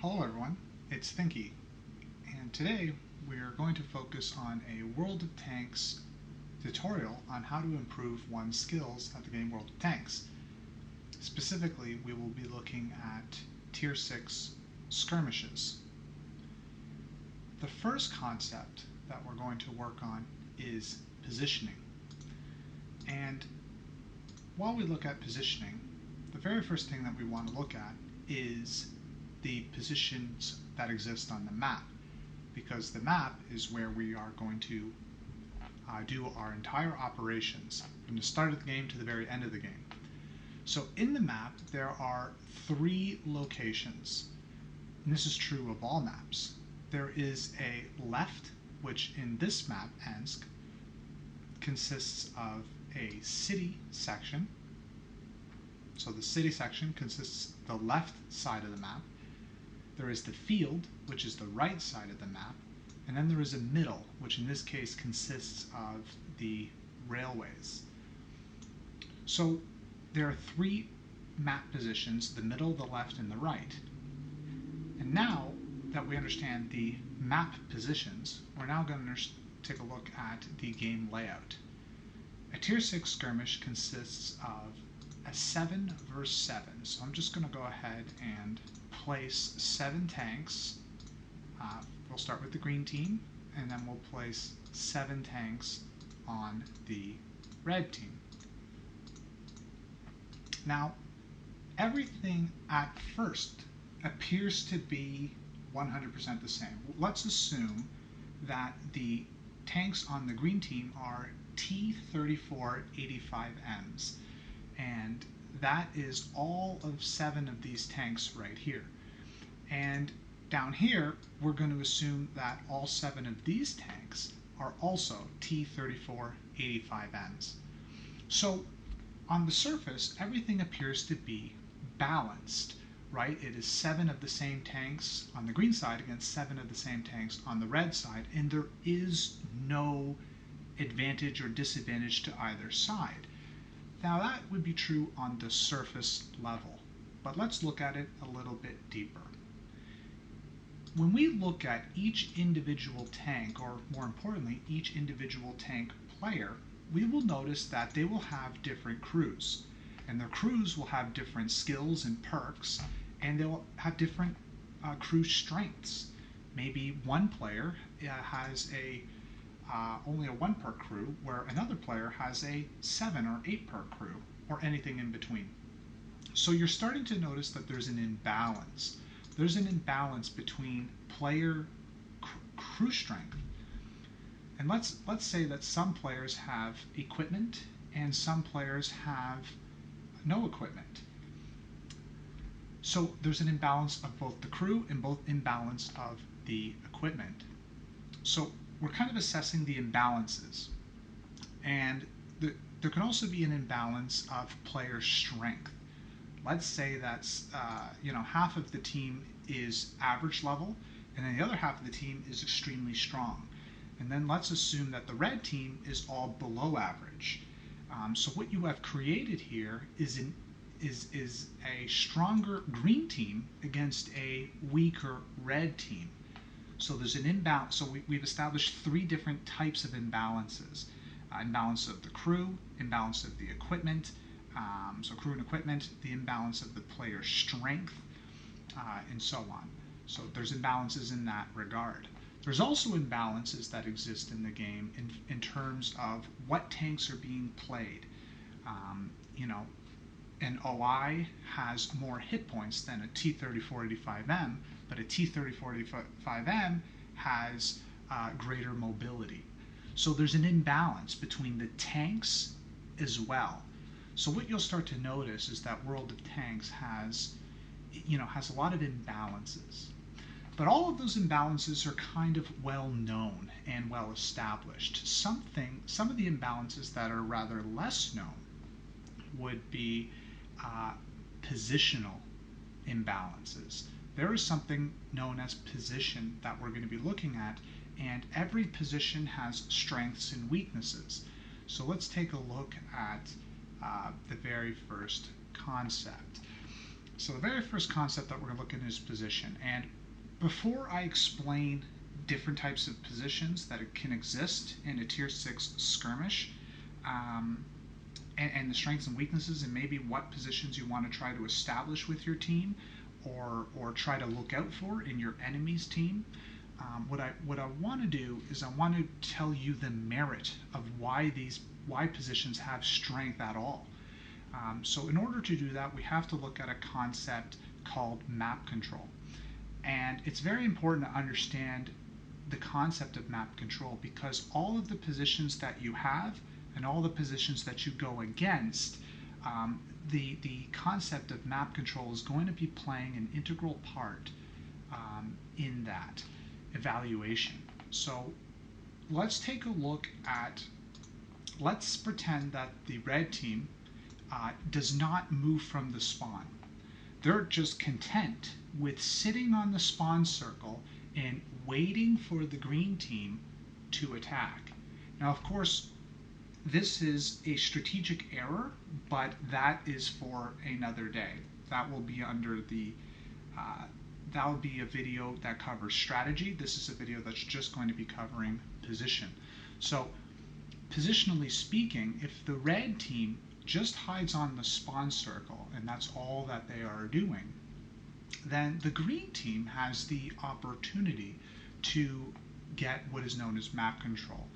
Hello everyone, it's Thinky, and today we're going to focus on a World of Tanks tutorial on how to improve one's skills at the game World of Tanks. Specifically, we will be looking at Tier 6 skirmishes. The first concept that we're going to work on is positioning. And while we look at positioning, the very first thing that we want to look at is the positions that exist on the map, because the map is where we are going to do our entire operations from the start of the game to the very end of the game. So in the map there are three locations, and this is true of all maps. There is a left, which in this map, Ensk, consists of a city section. So the city section consists of the left side of the map. There is the field, which is the right side of the map, and then there is a middle, which in this case consists of the railways. So there are three map positions: the middle, the left, and the right. And now that we understand the map positions, we're now going to take a look at the game layout. A Tier 6 skirmish consists of a 7 versus 7. So I'm just going to go ahead and place 7 tanks. We'll start with the green team, and then we'll place 7 tanks on the red team. Now, everything at first appears to be 100% the same. Let's assume that the tanks on the green team are T-34-85Ms, and that is all of 7 of these tanks right here. And down here, we're going to assume that all 7 of these tanks are also T-34-85Ms. So on the surface, everything appears to be balanced, right? It is 7 of the same tanks on the green side against 7 of the same tanks on the red side, and there is no advantage or disadvantage to either side. Now that would be true on the surface level, but let's look at it a little bit deeper. When we look at each individual tank, or more importantly, each individual tank player, we will notice that they will have different crews, and their crews will have different skills and perks, and they'll have different crew strengths. Maybe one player has only a 1 perk crew, where another player has a 7 or 8 perk crew, or anything in between. So you're starting to notice that there's an imbalance. There's an imbalance between player crew strength. And let's say that some players have equipment and some players have no equipment. So there's an imbalance of both the crew and both imbalance of the equipment. So we're kind of assessing the imbalances. And there can also be an imbalance of player strength. Let's say that's half of the team is average level, and then the other half of the team is extremely strong. And then let's assume that the red team is all below average. So what you have created here is a stronger green team against a weaker red team. So there's an imbalance. So we've established 3 different types of imbalances: imbalance of the crew, imbalance of the equipment. So crew and equipment, the imbalance of the player strength, and so on. So there's imbalances in that regard. There's also imbalances that exist in the game in terms of what tanks are being played. An OI has more hit points than a T-34-85M, but a T-34-85M has greater mobility. So there's an imbalance between the tanks as well. So what you'll start to notice is that World of Tanks has a lot of imbalances. But all of those imbalances are kind of well known and well established. Some of the imbalances that are rather less known would be positional imbalances. There is something known as position that we're going to be looking at, and every position has strengths and weaknesses. So let's take a look at the very first concept. So the very first concept that we're going to look at is position. And before I explain different types of positions that can exist in a Tier 6 skirmish, and the strengths and weaknesses, and maybe what positions you want to try to establish with your team, or try to look out for in your enemy's team, what I want to do is I want to tell you the merit of why positions have strength at all. So in order to do that, we have to look at a concept called map control. And it's very important to understand the concept of map control, because all of the positions that you have and all the positions that you go against, the concept of map control is going to be playing an integral part in that evaluation. So let's take a look at, let's pretend that the red team does not move from the spawn. They're just content with sitting on the spawn circle and waiting for the green team to attack. Now, of course, this is a strategic error, but that is for another day. That will be under the that will be a video that covers strategy. This is a video that's just going to be covering position. So positionally speaking, if the red team just hides on the spawn circle and that's all that they are doing, then the green team has the opportunity to get what is known as map control.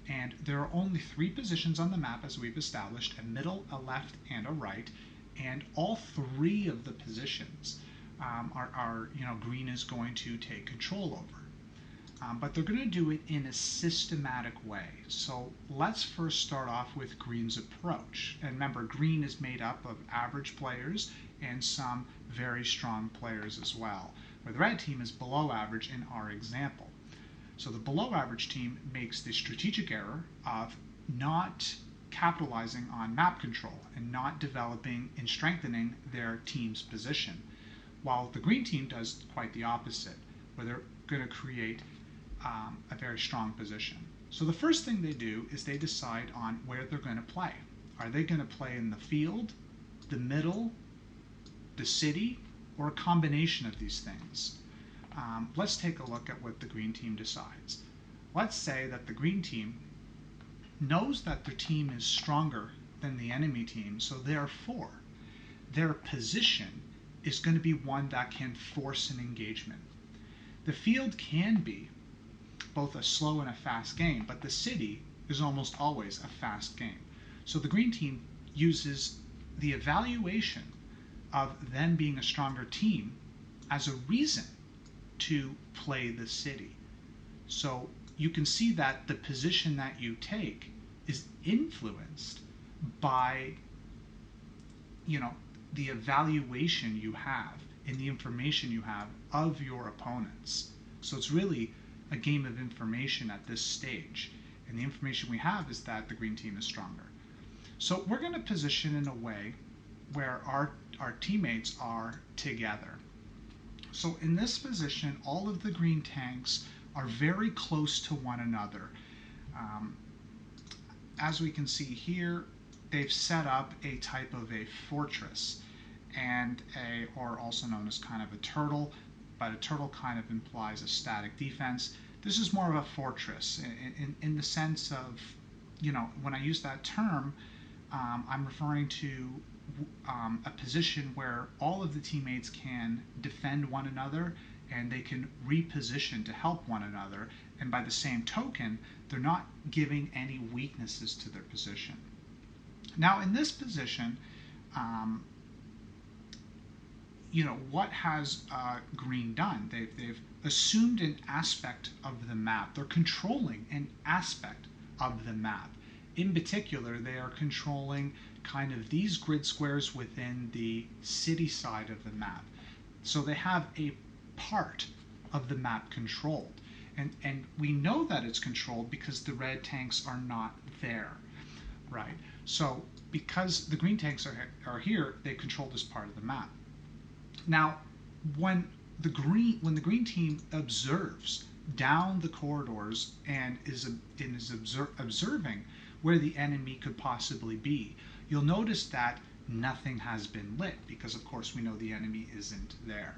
And there are only 3 positions on the map, as we've established: a middle, a left, and a right. And all 3 of the positions green is going to take control over. But they're going to do it in a systematic way. So let's first start off with green's approach. And remember, green is made up of average players and some very strong players as well, where the red team is below average in our example. So the below average team makes the strategic error of not capitalizing on map control and not developing and strengthening their team's position, while the green team does quite the opposite, where they're going to create a very strong position. So the first thing they do is they decide on where they're going to play. Are they going to play in the field, the middle, the city, or a combination of these things? Let's take a look at what the green team decides. Let's say that the green team knows that their team is stronger than the enemy team, so therefore their position is going to be one that can force an engagement. The field can be both a slow and a fast game, but the city is almost always a fast game. So the green team uses the evaluation of them being a stronger team as a reason to play the city. So you can see that the position that you take is influenced by the evaluation you have and the information you have of your opponents. So it's really a game of information at this stage, and the information we have is that the green team is stronger. So we're going to position in a way where our teammates are together. So in this position, all of the green tanks are very close to one another. As we can see here, they've set up a type of a fortress, or also known as kind of a turtle, but a turtle kind of implies a static defense. This is more of a fortress in the sense of, when I use that term, I'm referring to a position where all of the teammates can defend one another and they can reposition to help one another, and by the same token, they're not giving any weaknesses to their position. Now in this position, what has green done? They've assumed an aspect of the map. They're controlling an aspect of the map. In particular, they are controlling kind of these grid squares within the city side of the map. So they have a part of the map controlled. And we know that it's controlled because the red tanks are not there, right? So because the green tanks are here, they control this part of the map. Now, when the green team observes down the corridors and is observing where the enemy could possibly be, you'll notice that nothing has been lit, because of course we know the enemy isn't there.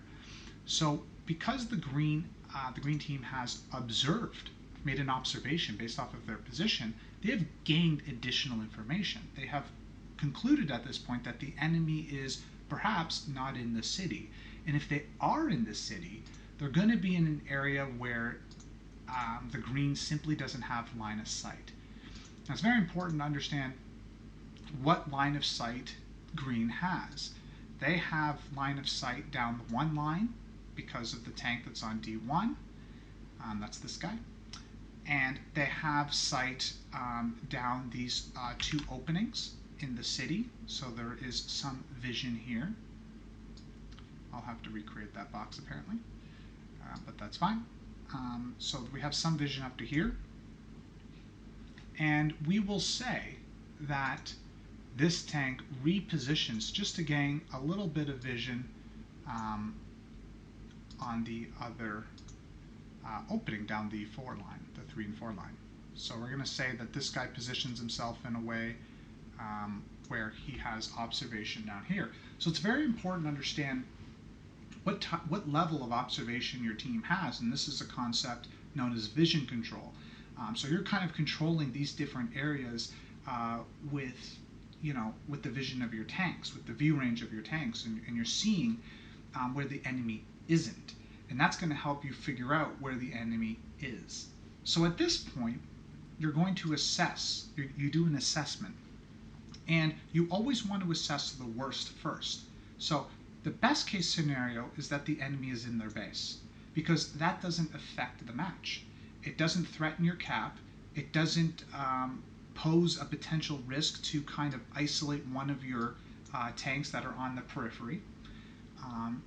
So because the green team has observed, made an observation based off of their position, they have gained additional information. They have concluded at this point that the enemy is perhaps not in the city. And if they are in the city, they're going to be in an area where the green simply doesn't have line of sight. Now it's very important to understand what line of sight green has. They have line of sight down the one line because of the tank that's on D1. That's this guy. And they have sight down these two openings in the city. So there is some vision here. I'll have to recreate that box apparently, but that's fine. So we have some vision up to here. And we will say that this tank repositions just to gain a little bit of vision on the other opening down the 4 line, the 3 and 4 line. So we're going to say that this guy positions himself in a way where he has observation down here. So it's very important to understand what level of observation your team has, and this is a concept known as vision control. So you're kind of controlling these different areas with the vision of your tanks, with the view range of your tanks, and you're seeing where the enemy isn't. And that's going to help you figure out where the enemy is. So at this point, you're going to assess, you do an assessment. And you always want to assess the worst first. So the best case scenario is that the enemy is in their base, because that doesn't affect the match. It doesn't threaten your cap. It doesn't pose a potential risk to kind of isolate one of your tanks that are on the periphery.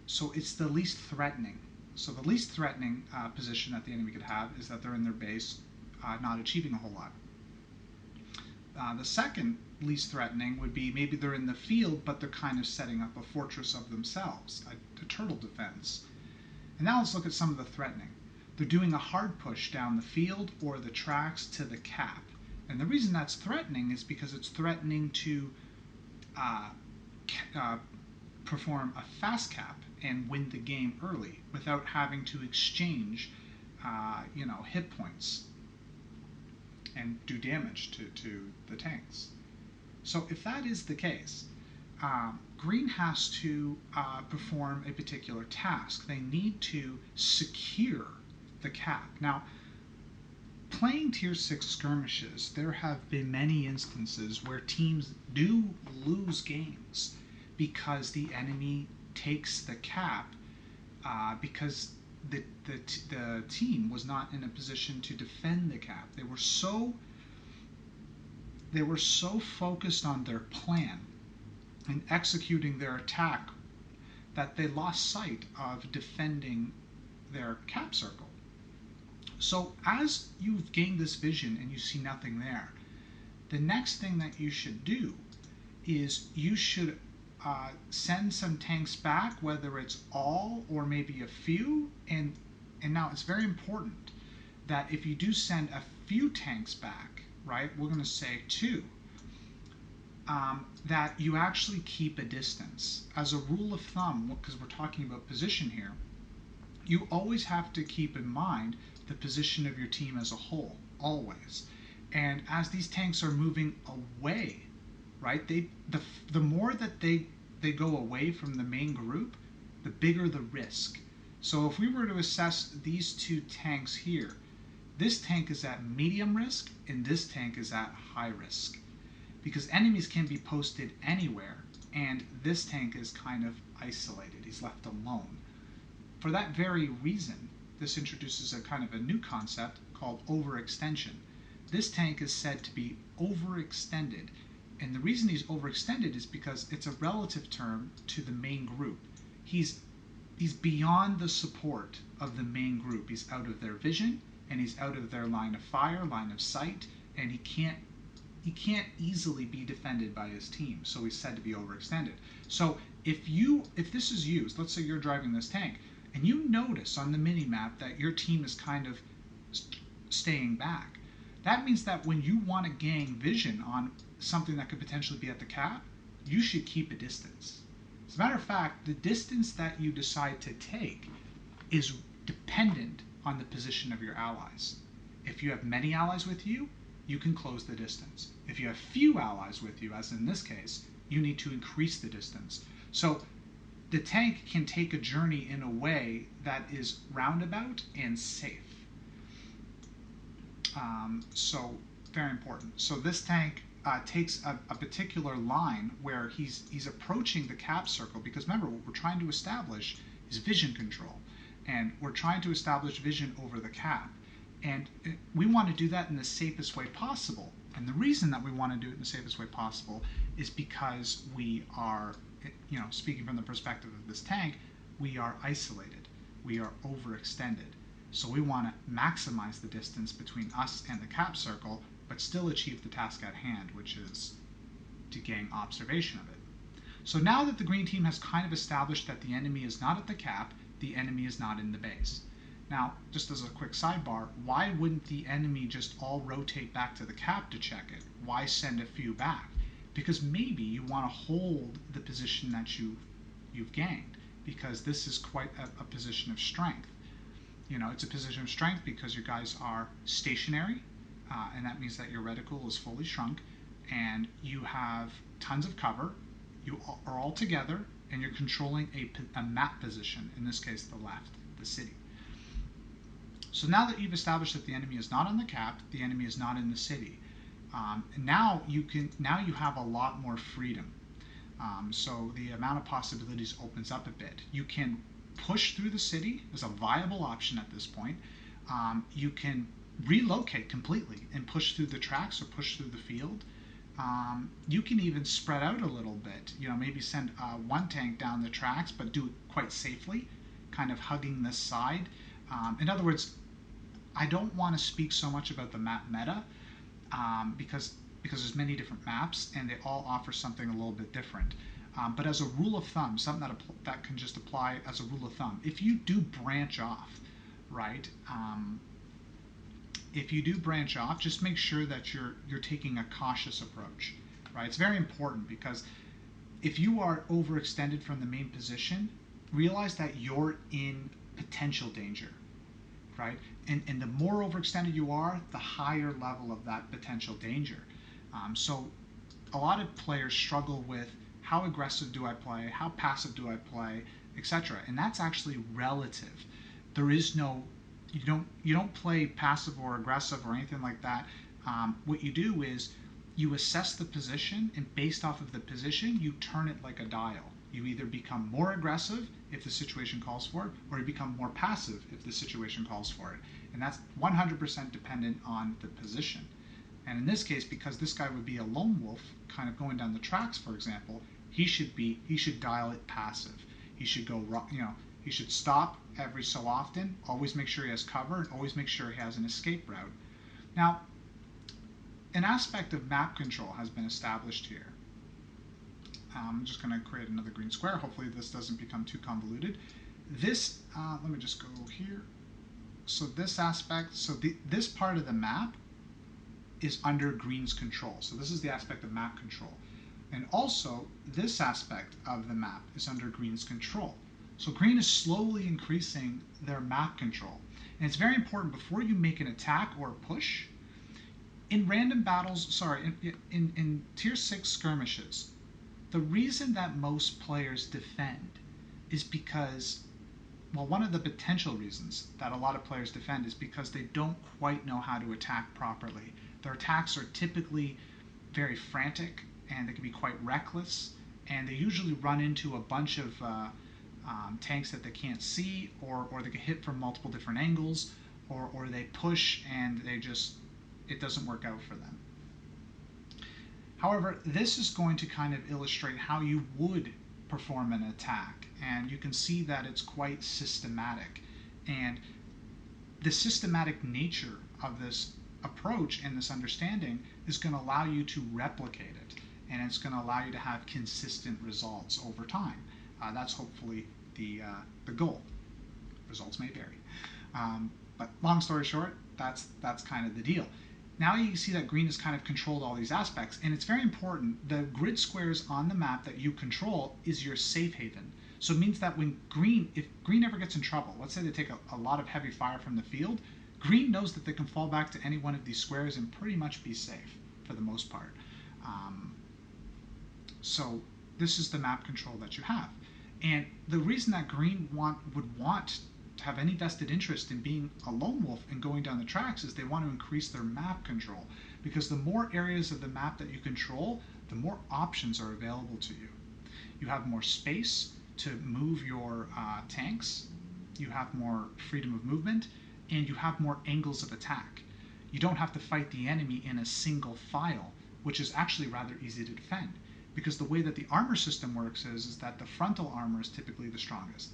So it's the least threatening. So the least threatening position that the enemy could have is that they're in their base, not achieving a whole lot. The second least threatening would be maybe they're in the field, but they're kind of setting up a fortress of themselves, a turtle defense. And now let's look at some of the threatening. They're doing a hard push down the field or the tracks to the cap. And the reason that's threatening is because it's threatening to perform a fast cap and win the game early without having to exchange hit points and do damage to the tanks. So if that is the case, green has to perform a particular task. They need to secure the cap. Now, playing tier 6 skirmishes, there have been many instances where teams do lose games because the enemy takes the cap because the team was not in a position to defend the cap. They were so focused on their plan and executing their attack that they lost sight of defending their cap circle. So as you've gained this vision and you see nothing there, the next thing that you should do is you should send some tanks back, whether it's all or maybe a few. And now it's very important that if you do send a few tanks back, right, we're going to say 2, that you actually keep a distance. As a rule of thumb, because we're talking about position here, you always have to keep in mind the position of your team as a whole, always. And as these tanks are moving away, right, the more that they go away from the main group, the bigger the risk. So if we were to assess these 2 tanks here, this tank is at medium risk and this tank is at high risk, because enemies can be posted anywhere and this tank is kind of isolated. He's left alone. For that very reason, this introduces a kind of a new concept called overextension. This tank is said to be overextended, and the reason he's overextended is because it's a relative term to the main group. He's beyond the support of the main group. He's out of their vision, and he's out of their line of fire, line of sight, and he can't easily be defended by his team. So he's said to be overextended. So if this is used, let's say you're driving this tank, and you notice on the mini-map that your team is kind of staying back, that means that when you want to gain vision on something that could potentially be at the cap, you should keep a distance. As a matter of fact, the distance that you decide to take is dependent on the position of your allies. If you have many allies with you, you can close the distance. If you have few allies with you, as in this case, you need to increase the distance. So the tank can take a journey in a way that is roundabout and safe. So very important. So this tank takes a particular line where he's approaching the cap circle, because remember, what we're trying to establish is vision control, and we're trying to establish vision over the cap, and we want to do that in the safest way possible. And the reason that we want to do it in the safest way possible is because we are, speaking from the perspective of this tank, we are isolated, we are overextended. So we want to maximize the distance between us and the cap circle, but still achieve the task at hand, which is to gain observation of it. So now that the green team has kind of established that the enemy is not at the cap, the enemy is not in the base. Now, just as a quick sidebar, why wouldn't the enemy just all rotate back to the cap to check it? Why send a few back? Because maybe you want to hold the position that you've gained, because this is quite a position of strength. It's a position of strength because your guys are stationary, and that means that your reticle is fully shrunk, and you have tons of cover, you are all together, and you're controlling a map position, in this case the left, the city. So now that you've established that the enemy is not on the cap, the enemy is not in the city, now you have a lot more freedom. So the amount of possibilities opens up a bit. You can push through the city as a viable option at this point. You can relocate completely and push through the tracks or push through the field. You can even spread out a little bit, maybe send one tank down the tracks, but do it quite safely, kind of hugging this side. In other words, I don't want to speak so much about the map meta, because there's many different maps and they all offer something a little bit different. But as a rule of thumb, something that can just apply as a rule of thumb, if you do branch off, right? If you do branch off, just make sure that you're taking a cautious approach, right? It's very important, because if you are overextended from the main position, realize that you're in potential danger, right? And the more overextended you are, the higher level of that potential danger. So a lot of players struggle with, how aggressive do I play, how passive do I play, etc. And that's actually relative. There is no, you don't play passive or aggressive or anything like that. What you do is you assess the position, and based off of the position, you turn it like a dial. You either become more aggressive if the situation calls for it, or you become more passive if the situation calls for it. And that's 100% dependent on the position. And in this case, because this guy would be a lone wolf, kind of going down the tracks, for example, he should dial it passive. He should go, he should stop every so often, always make sure he has cover, and always make sure he has an escape route. Now, an aspect of map control has been established here. I'm just going to create another green square. Hopefully this doesn't become too convoluted. This, let me just go here. So this aspect, this part of the map is under green's control. So this is the aspect of map control. And also, this aspect of the map is under green's control. So green is slowly increasing their map control. And it's very important, before you make an attack or a push, in random battles, in tier 6 skirmishes, the reason that most players defend is because, well, one of the potential reasons that a lot of players defend is because they don't quite know how to attack properly. Their attacks are typically very frantic, and they can be quite reckless, and they usually run into a bunch of tanks that they can't see, or they get hit from multiple different angles, or they push and it doesn't work out for them. However, this is going to kind of illustrate how you would perform an attack, and you can see that it's quite systematic. And the systematic nature of this approach and this understanding is going to allow you to replicate it, and it's going to allow you to have consistent results over time. That's hopefully the goal. Results may vary. But long story short, that's kind of the deal. now you see that green has kind of controlled all these aspects, and it's very important. The grid squares on the map that you control is your safe haven. So it means that if green ever gets in trouble, let's say they take a lot of heavy fire from the field, green knows that they can fall back to any one of these squares and pretty much be safe for the most part. So this is the map control that you have. And the reason that green would want to have any vested interest in being a lone wolf and going down the tracks is they want to increase their map control. Because the more areas of the map that you control, the more options are available to you. You have more space to move your tanks, you have more freedom of movement, and you have more angles of attack. You don't have to fight the enemy in a single file, which is actually rather easy to defend. Because the way that the armor system works is that the frontal armor is typically the strongest.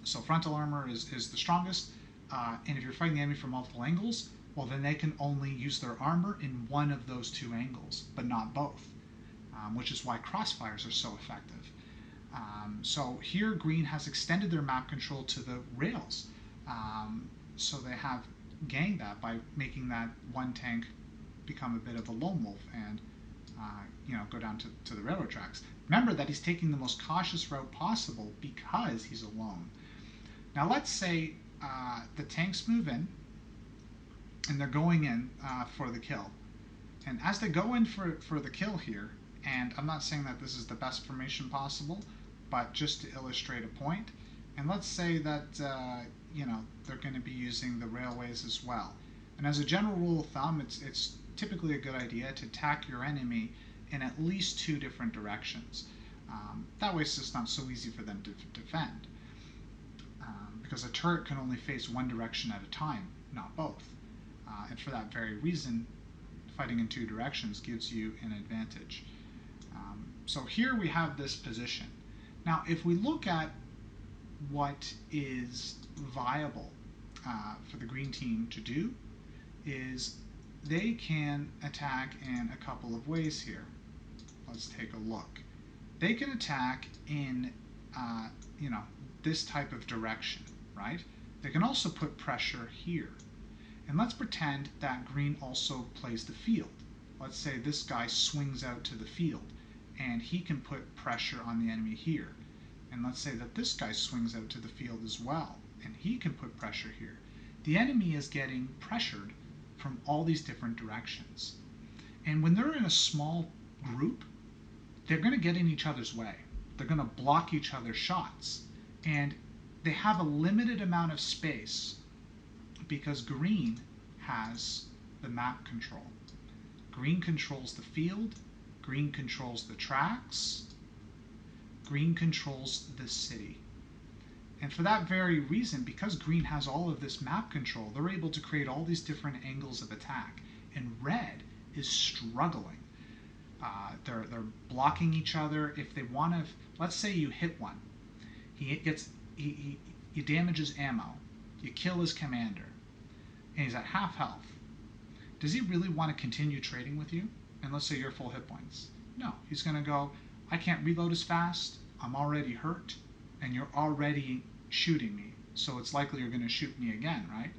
So frontal armor is the strongest, and if you're fighting the enemy from multiple angles, well then they can only use their armor in one of those two angles, but not both, which is why crossfires are so effective. So here green has extended their map control to the rails. So they have gained that by making that one tank become a bit of a lone wolf and go down to the railroad tracks. Remember that he's taking the most cautious route possible because he's alone. Now let's say the tanks move in and they're going in for the kill. And as they go in for the kill here, and I'm not saying that this is the best formation possible, but just to illustrate a point, and let's say that they're going to be using the railways as well. And as a general rule of thumb, it's typically a good idea to attack your enemy in at least two different directions. That way it's just not so easy for them to defend. Because a turret can only face one direction at a time, not both. And for that very reason, fighting in two directions gives you an advantage. So here we have this position. Now if we look at what is viable for the green team to do, is they can attack in a couple of ways here. Let's take a look. They can attack in this type of direction, right? They can also put pressure here. And let's pretend that green also plays the field. Let's say this guy swings out to the field and he can put pressure on the enemy here. And let's say that this guy swings out to the field as well and he can put pressure here. The enemy is getting pressured from all these different directions. And when they're in a small group, they're going to get in each other's way. They're going to block each other's shots. And they have a limited amount of space because green has the map control. Green controls the field, green controls the tracks, green controls the city. And for that very reason, because green has all of this map control, they're able to create all these different angles of attack. And red is struggling. They're blocking each other. If they want to, let's say you hit one, he damages ammo, you kill his commander, and he's at half health. Does he really want to continue trading with you? And let's say you're full hit points. No, he's going to go, I can't reload as fast, I'm already hurt, and you're already shooting me, so it's likely you're going to shoot me again, right?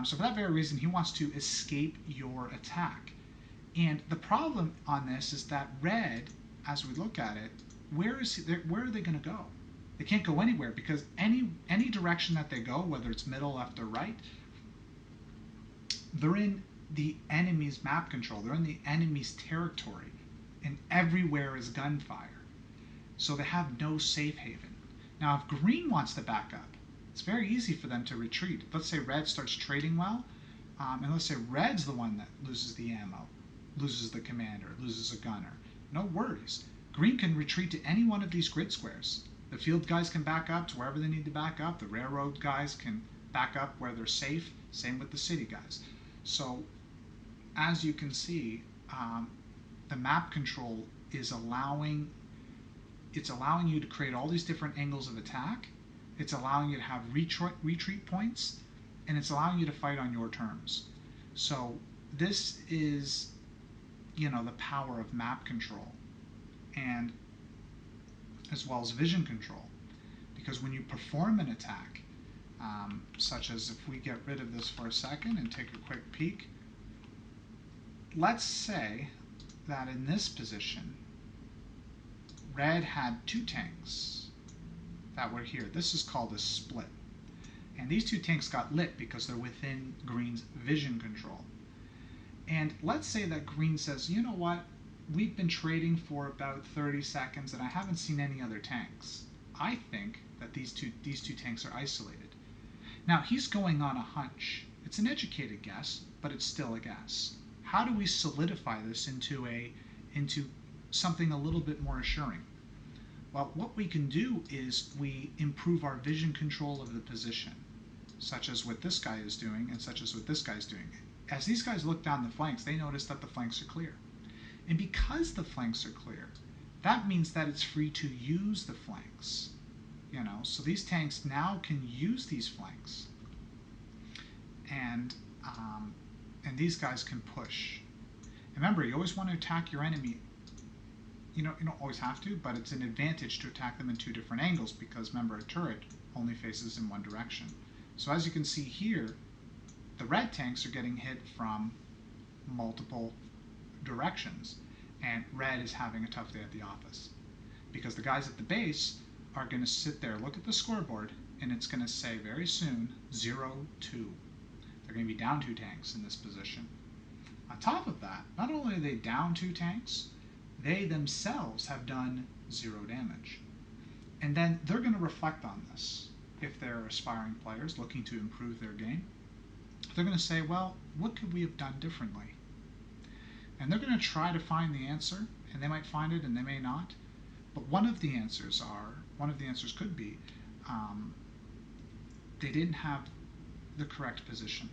So for that very reason, he wants to escape your attack. And the problem on this is that red, as we look at it, where are they going to go? They can't go anywhere because any direction that they go, whether it's middle, left, or right, they're in the enemy's map control. They're in the enemy's territory, and everywhere is gunfire. So they have no safe haven. Now, if green wants to back up, it's very easy for them to retreat. Let's say red starts trading well, and let's say red's the one that loses the ammo, loses the commander, loses a gunner. No worries. Green can retreat to any one of these grid squares. The field guys can back up to wherever they need to back up. The railroad guys can back up where they're safe. Same with the city guys. So, as you can see, the map control is allowing you to create all these different angles of attack. It's allowing you to have retreat points, and it's allowing you to fight on your terms. So this is, the power of map control, and as well as vision control. Because when you perform an attack, such as if we get rid of this for a second and take a quick peek. Let's say that in this position, red had 2 tanks that were here. This is called a split. And these 2 tanks got lit because they're within green's vision control. And let's say that green says, you know what, we've been trading for about 30 seconds and I haven't seen any other tanks. I think that these two tanks are isolated. Now he's going on a hunch. It's an educated guess, but it's still a guess. How do we solidify this into something a little bit more assuring? Well, what we can do is we improve our vision control of the position, such as what this guy is doing and such as what this guy is doing. As these guys look down the flanks, they notice that the flanks are clear. And because the flanks are clear, that means that it's free to use the flanks. So these tanks now can use these flanks. And these guys can push. And remember, you always want to attack your enemy. You don't always have to, but it's an advantage to attack them in 2 different angles because remember, a turret only faces in one direction. So as you can see here, the red tanks are getting hit from multiple directions, and red is having a tough day at the office because the guys at the base are going to sit there, look at the scoreboard, and it's going to say very soon 0-2. They're going to be down 2 tanks in this position. On top of that, not only are they down 2 tanks, they themselves have done 0 damage. And then they're going to reflect on this. If they're aspiring players looking to improve their game, they're going to say, well, what could we have done differently? And they're going to try to find the answer, and they might find it and they may not. But one of the answers could be they didn't have the correct position.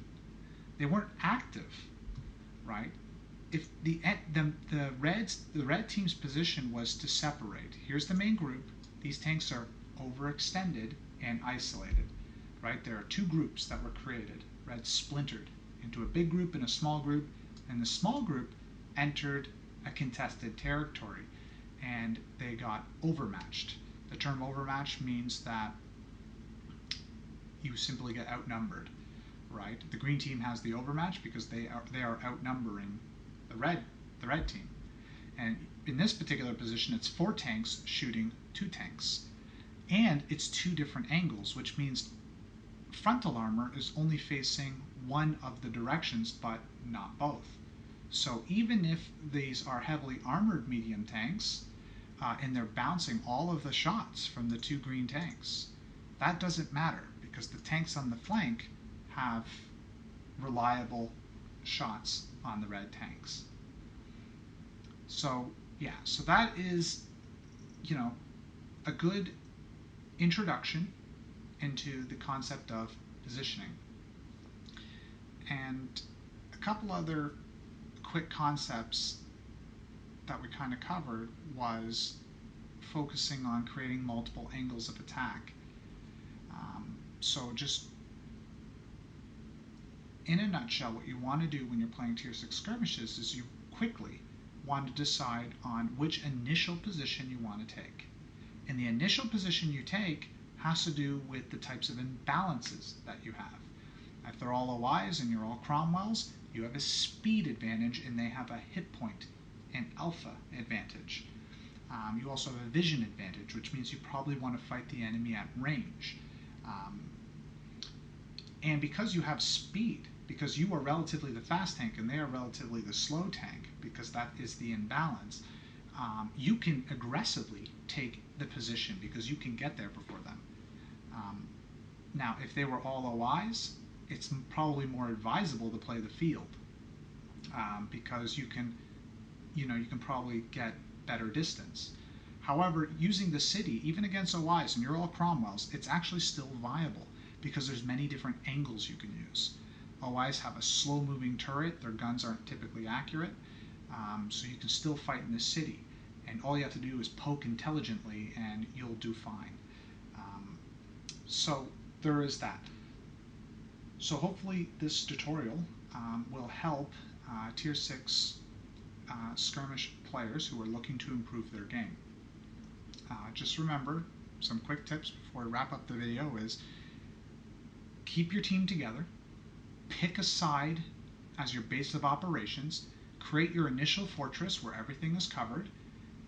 They weren't active, right? If the red team's position was to separate, here's the main group. These tanks are overextended and isolated, right? There are 2 groups that were created. Red splintered into a big group and a small group, and the small group entered a contested territory, and they got overmatched. The term overmatched means that you simply get outnumbered, right? The green team has the overmatch because they are outnumbering the red team. And in this particular position, it's 4 tanks shooting 2 tanks. And it's 2 different angles, which means frontal armor is only facing one of the directions, but not both. So even if these are heavily armored medium tanks, and they're bouncing all of the shots from the 2 green tanks, that doesn't matter because the tanks on the flank have reliable shots on the red tanks. So so that is, a good introduction into the concept of positioning. And a couple other quick concepts that we kind of covered was focusing on creating multiple angles of attack. So just in a nutshell, what you want to do when you're playing Tier 6 skirmishes is you quickly want to decide on which initial position you want to take. And the initial position you take has to do with the types of imbalances that you have. If they're all OIs and you're all Cromwells, you have a speed advantage and they have a hit point and alpha advantage. You also have a vision advantage, which means you probably want to fight the enemy at range. And because you have speed, because you are relatively the fast tank and they are relatively the slow tank, because that is the imbalance, you can aggressively take the position because you can get there before them. Now, if they were all OIs, it's probably more advisable to play the field because you can probably get better distance. However, using the city, even against OIs, and you're all Cromwells, it's actually still viable because there's many different angles you can use. OIs have a slow-moving turret, their guns aren't typically accurate, so you can still fight in the city. And all you have to do is poke intelligently and you'll do fine. So there is that. So hopefully this tutorial will help Tier 6 skirmish players who are looking to improve their game. Just remember, some quick tips before I wrap up the video is keep your team together, pick a side as your base of operations, create your initial fortress where everything is covered,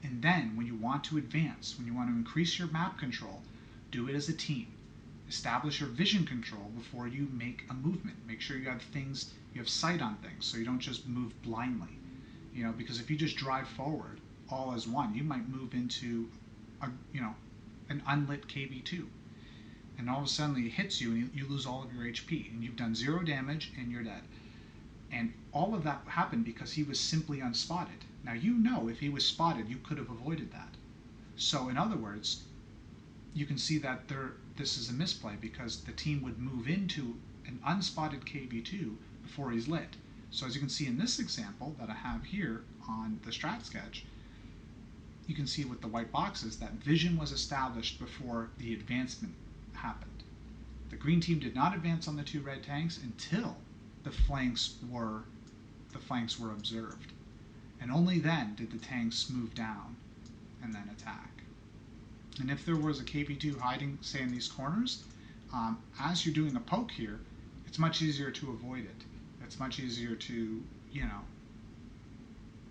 and then when you want to advance, when you want to increase your map control, do it as a team. Establish your vision control before you make a movement. Make sure you have sight on things, so you don't just move blindly. Because if you just drive forward all as one, you might move into an unlit KV2, and all of a sudden it hits you and you lose all of your HP, and you've done 0 damage and you're dead. And all of that happened because he was simply unspotted. Now if he was spotted, you could have avoided that. So in other words, you can see that this is a misplay, because the team would move into an unspotted KV2 before he's lit. So as you can see in this example that I have here on the strat sketch, you can see with the white boxes that vision was established before the advancement happened. The green team did not advance on the 2 red tanks until the flanks were observed. And only then did the tanks move down and then attack. And if there was a KV2 hiding, say, in these corners, as you're doing a poke here, it's much easier to avoid it. It's much easier to,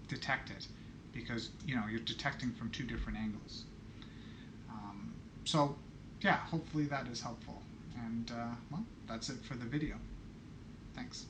detect it, because, you're detecting from 2 different angles. So, yeah, hopefully that is helpful. And, well, that's it for the video. Thanks.